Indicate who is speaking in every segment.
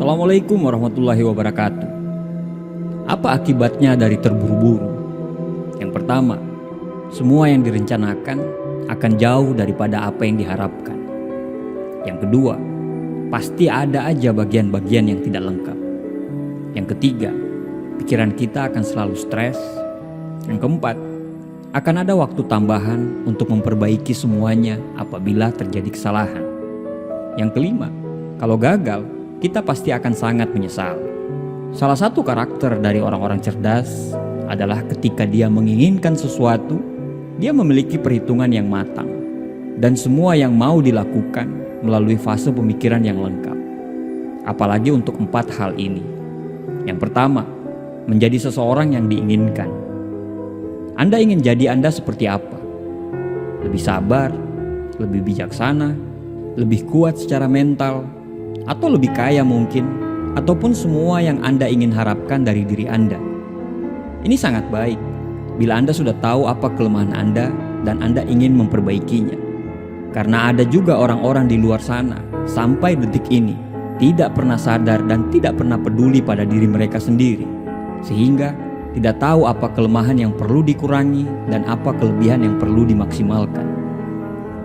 Speaker 1: Assalamualaikum warahmatullahi wabarakatuh. Apa akibatnya dari terburu-buru? Yang pertama, semua yang direncanakan akan jauh daripada apa yang diharapkan. Yang kedua, pasti ada aja bagian-bagian yang tidak lengkap. Yang ketiga, pikiran kita akan selalu stres. Yang keempat, akan ada waktu tambahan untuk memperbaiki semuanya apabila terjadi kesalahan. Yang kelima, kalau gagal, kita pasti akan sangat menyesal. Salah satu karakter dari orang-orang cerdas adalah ketika dia menginginkan sesuatu, dia memiliki perhitungan yang matang dan semua yang mau dilakukan melalui fase pemikiran yang lengkap. Apalagi untuk 4 hal ini. Yang pertama, menjadi seseorang yang diinginkan. Anda ingin jadi Anda seperti apa? Lebih sabar, lebih bijaksana, lebih kuat secara mental, atau lebih kaya mungkin, ataupun semua yang Anda ingin harapkan dari diri Anda. Ini sangat baik bila Anda sudah tahu apa kelemahan Anda dan Anda ingin memperbaikinya. Karena ada juga orang-orang di luar sana sampai detik ini tidak pernah sadar dan tidak pernah peduli pada diri mereka sendiri, sehingga tidak tahu apa kelemahan yang perlu dikurangi dan apa kelebihan yang perlu dimaksimalkan.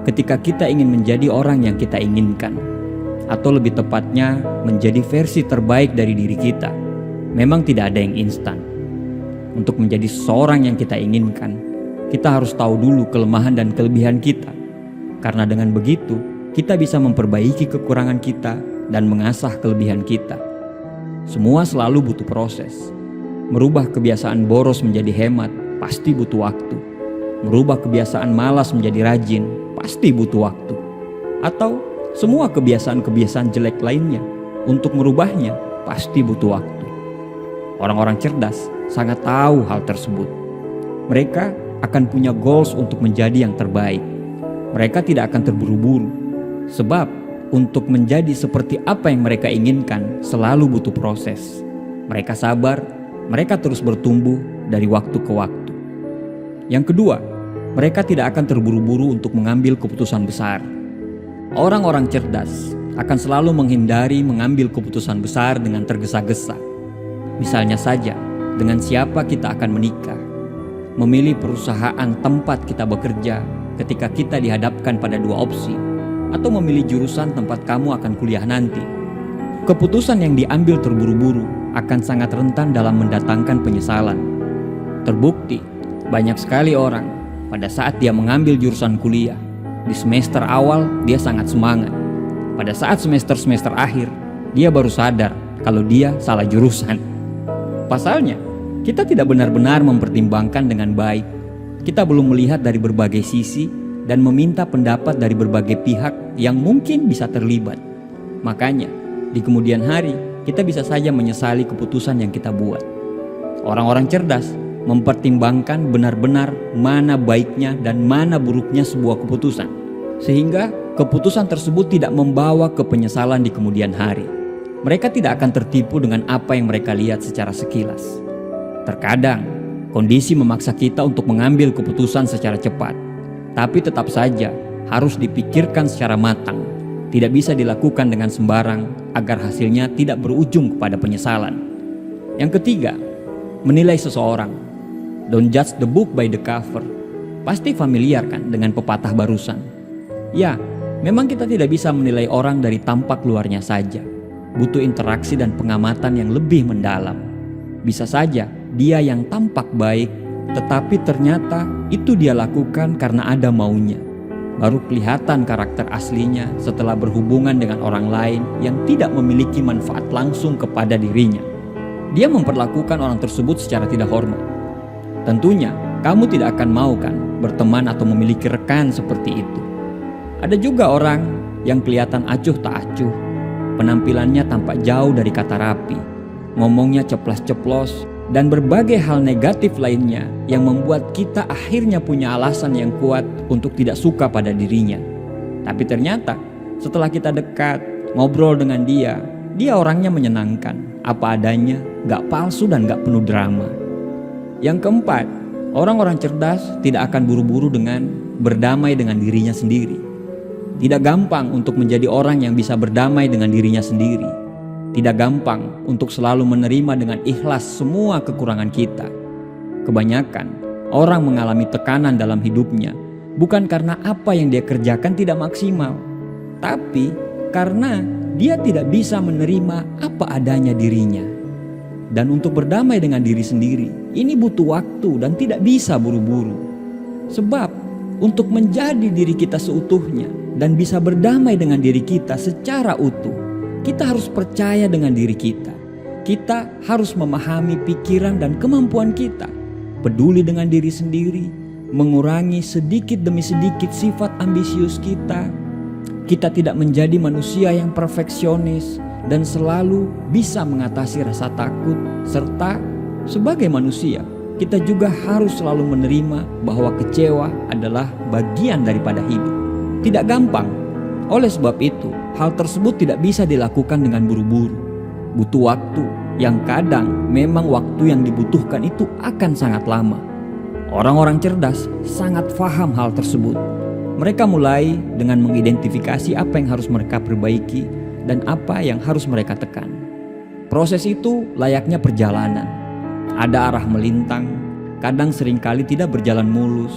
Speaker 1: Ketika kita ingin menjadi orang yang kita inginkan, atau lebih tepatnya menjadi versi terbaik dari diri kita, memang tidak ada yang instan. Untuk menjadi seseorang yang kita inginkan, kita harus tahu dulu kelemahan dan kelebihan kita. Karena dengan begitu, kita bisa memperbaiki kekurangan kita dan mengasah kelebihan kita. Semua selalu butuh proses. Merubah kebiasaan boros menjadi hemat pasti butuh waktu. Merubah kebiasaan malas menjadi rajin pasti butuh waktu. Atau semua kebiasaan-kebiasaan jelek lainnya, untuk merubahnya pasti butuh waktu. Orang-orang cerdas sangat tahu hal tersebut. Mereka akan punya goals untuk menjadi yang terbaik. Mereka tidak akan terburu-buru, sebab untuk menjadi seperti apa yang mereka inginkan selalu butuh proses. Mereka sabar, mereka terus bertumbuh dari waktu ke waktu. Yang kedua, mereka tidak akan terburu-buru untuk mengambil keputusan besar. Orang-orang cerdas akan selalu menghindari mengambil keputusan besar dengan tergesa-gesa. Misalnya saja, dengan siapa kita akan menikah, memilih perusahaan tempat kita bekerja ketika kita dihadapkan pada 2 opsi, atau memilih jurusan tempat kamu akan kuliah nanti. Keputusan yang diambil terburu-buru akan sangat rentan dalam mendatangkan penyesalan. Terbukti, banyak sekali orang pada saat dia mengambil jurusan kuliah, di semester awal dia sangat semangat. Pada saat semester akhir, dia baru sadar kalau dia salah jurusan. Pasalnya, kita tidak benar-benar mempertimbangkan dengan baik. Kita belum melihat dari berbagai sisi dan meminta pendapat dari berbagai pihak yang mungkin bisa terlibat. Makanya, di kemudian hari, kita bisa saja menyesali keputusan yang kita buat. Orang-orang cerdas mempertimbangkan benar-benar mana baiknya dan mana buruknya sebuah keputusan, sehingga keputusan tersebut tidak membawa ke penyesalan di kemudian hari. Mereka tidak akan tertipu dengan apa yang mereka lihat secara sekilas. Terkadang kondisi memaksa kita untuk mengambil keputusan secara cepat, tapi tetap saja harus dipikirkan secara matang. Tidak bisa dilakukan dengan sembarang agar hasilnya tidak berujung kepada penyesalan. Yang ketiga, menilai seseorang. Don't judge the book by the cover. Pasti familiar kan dengan pepatah barusan? Ya, memang kita tidak bisa menilai orang dari tampak luarnya saja. Butuh interaksi dan pengamatan yang lebih mendalam. Bisa saja dia yang tampak baik, tetapi ternyata itu dia lakukan karena ada maunya. Baru kelihatan karakter aslinya setelah berhubungan dengan orang lain yang tidak memiliki manfaat langsung kepada dirinya. Dia memperlakukan orang tersebut secara tidak hormat. Tentunya kamu tidak akan mau kan berteman atau memiliki rekan seperti itu. Ada juga orang yang kelihatan acuh tak acuh. Penampilannya tampak jauh dari kata rapi. Ngomongnya ceplas-ceplos dan berbagai hal negatif lainnya yang membuat kita akhirnya punya alasan yang kuat untuk tidak suka pada dirinya. Tapi ternyata setelah kita dekat, ngobrol dengan dia orangnya menyenangkan, apa adanya, gak palsu dan gak penuh drama. Yang keempat, orang-orang cerdas tidak akan buru-buru dengan berdamai dengan dirinya sendiri. Tidak gampang untuk menjadi orang yang bisa berdamai dengan dirinya sendiri. Tidak gampang untuk selalu menerima dengan ikhlas semua kekurangan kita. Kebanyakan orang mengalami tekanan dalam hidupnya bukan karena apa yang dia kerjakan tidak maksimal, tapi karena dia tidak bisa menerima apa adanya dirinya. Dan untuk berdamai dengan diri sendiri, ini butuh waktu dan tidak bisa buru-buru. Sebab untuk menjadi diri kita seutuhnya dan bisa berdamai dengan diri kita secara utuh, kita harus percaya dengan diri kita. Kita harus memahami pikiran dan kemampuan kita, peduli dengan diri sendiri, mengurangi sedikit demi sedikit sifat ambisius kita. Kita tidak menjadi manusia yang perfeksionis dan selalu bisa mengatasi rasa takut, serta sebagai manusia kita juga harus selalu menerima bahwa kecewa adalah bagian daripada hidup. Tidak gampang. Oleh sebab itu, hal tersebut tidak bisa dilakukan dengan buru-buru. Butuh waktu yang kadang memang waktu yang dibutuhkan itu akan sangat lama. Orang-orang cerdas sangat paham hal tersebut. Mereka mulai dengan mengidentifikasi apa yang harus mereka perbaiki dan apa yang harus mereka tekan. Proses itu layaknya perjalanan. Ada arah melintang, kadang seringkali tidak berjalan mulus.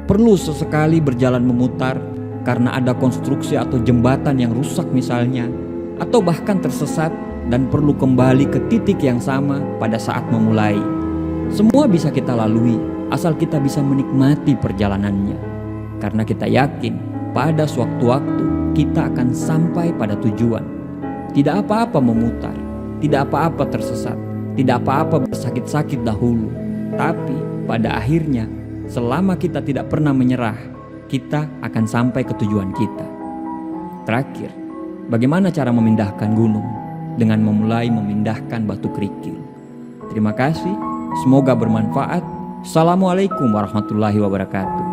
Speaker 1: Perlu sesekali berjalan memutar karena ada konstruksi atau jembatan yang rusak misalnya, atau bahkan tersesat dan perlu kembali ke titik yang sama pada saat memulai. Semua bisa kita lalui asal kita bisa menikmati perjalanannya, karena kita yakin pada sewaktu-waktu kita akan sampai pada tujuan. Tidak apa-apa memutar, tidak apa-apa tersesat, tidak apa-apa bersakit-sakit dahulu, tapi pada akhirnya selama kita tidak pernah menyerah, kita akan sampai ke tujuan kita. Terakhir, bagaimana cara memindahkan gunung? Dengan memulai memindahkan batu kerikil. Terima kasih, semoga bermanfaat. Assalamualaikum warahmatullahi wabarakatuh.